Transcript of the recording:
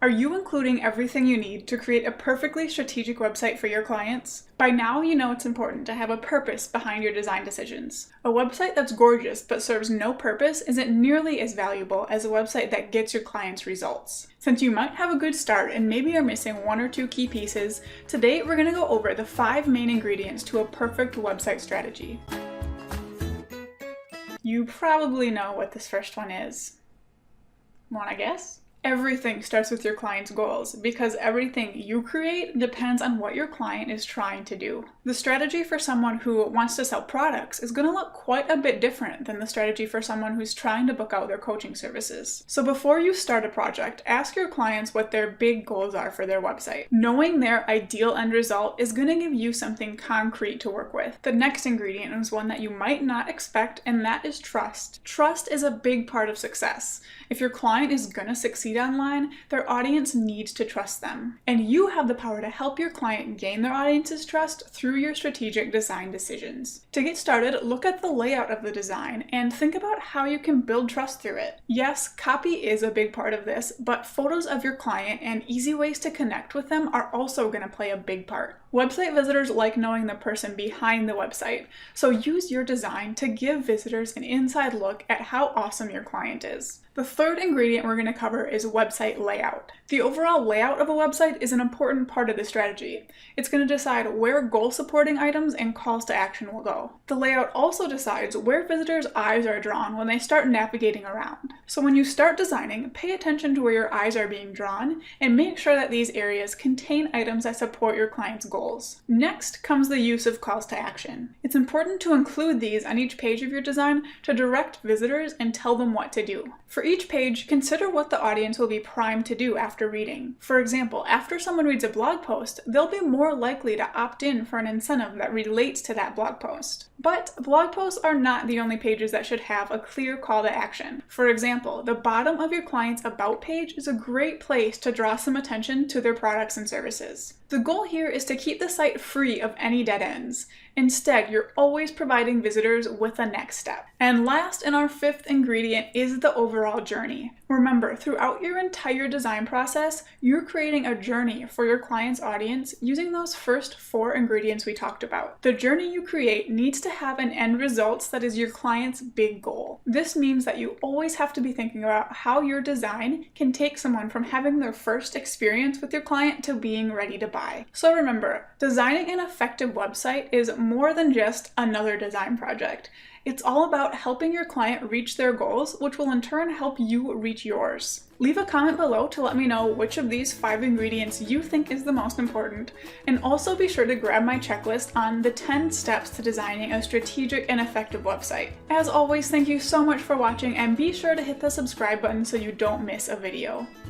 Are you including everything you need to create a perfectly strategic website for your clients? By now, you know it's important to have a purpose behind your design decisions. A website that's gorgeous but serves no purpose isn't nearly as valuable as a website that gets your clients results. Since you might have a good start and maybe are missing one or two key pieces, today we're going to go over the 5 main ingredients to a perfect website strategy. You probably know what this first one is. Wanna guess? Everything starts with your client's goals because everything you create depends on what your client is trying to do. The strategy for someone who wants to sell products is going to look quite a bit different than the strategy for someone who's trying to book out their coaching services. So before you start a project, ask your clients what their big goals are for their website. Knowing their ideal end result is going to give you something concrete to work with. The next ingredient is one that you might not expect, and that is trust. Trust is a big part of success. If your client is going to succeed online, their audience needs to trust them. And you have the power to help your client gain their audience's trust through your strategic design decisions. To get started, look at the layout of the design and think about how you can build trust through it. Yes, copy is a big part of this, but photos of your client and easy ways to connect with them are also going to play a big part. Website visitors like knowing the person behind the website, so use your design to give visitors an inside look at how awesome your client is. The third ingredient we're going to cover is website layout. The overall layout of a website is an important part of the strategy. It's going to decide where goal-supporting items and calls to action will go. The layout also decides where visitors' eyes are drawn when they start navigating around. So when you start designing, pay attention to where your eyes are being drawn and make sure that these areas contain items that support your client's goals. Next comes the use of calls to action. It's important to include these on each page of your design to direct visitors and tell them what to do. For each page, consider what the audience will be primed to do after reading. For example, after someone reads a blog post, they'll be more likely to opt in for an incentive that relates to that blog post. But blog posts are not the only pages that should have a clear call to action. For example, the bottom of your client's About page is a great place to draw some attention to their products and services. The goal here is to keep the site free of any dead ends. Instead, you're always providing visitors with a next step. And last in our 5th ingredient is the overall journey. Remember, throughout your entire design process, you're creating a journey for your client's audience using those first 4 ingredients we talked about. The journey you create needs to have an end result that is your client's big goal. This means that you always have to be thinking about how your design can take someone from having their first experience with your client to being ready to buy. So remember, designing an effective website is more than just another design project. It's all about helping your client reach their goals, which will in turn help you reach yours. Leave a comment below to let me know which of these 5 ingredients you think is the most important, and also be sure to grab my checklist on the 10 steps to designing a strategic and effective website. As always, thank you so much for watching, and be sure to hit the subscribe button so you don't miss a video.